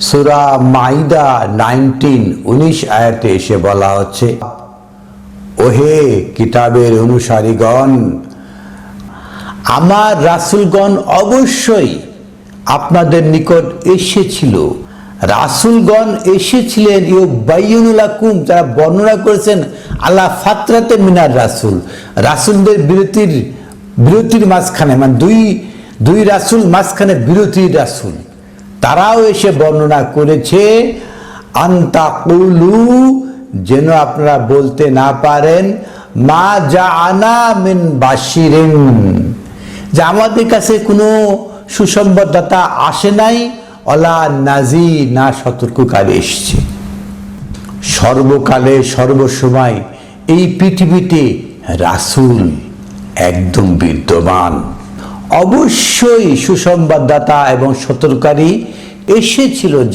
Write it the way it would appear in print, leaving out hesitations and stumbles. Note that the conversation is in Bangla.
সূরা মাইদা 19 আয়াতে এসে বলা হচ্ছে, ওহে কিতাবের অনুসারীগণ, আমার রাসূলগণ অবশ্যই আপনাদের নিকট এসেছিল। রাসূলগণ এসেছিলেন ইউবাইয়িনু লাকুম, যারা বর্ণনা করেছেন আলা ফাতরাতে মিনার রাসূল, রাসূলদের বিরতির মাঝখানে, মানে দুই রাসূল মাঝখানে বিরতির রাসূল, তারাও এসে বর্ণনা করেছে আনতাকুলু, যেন আপনারা বলতে না পারেন মা জাআনা মিন বাশিরিন, যে আমাদের কাছে কোনো সুসংবাদদাতা আসে নাই, অলা নাজি, না সতর্ককারী এসেছে। সর্বকালে সর্বসময় এই পৃথিবীতে রাসূল একদম বিদ্যমান, অবশ্যই সুসংবাদদাতা এবং সতর্ককারী এসেছিল।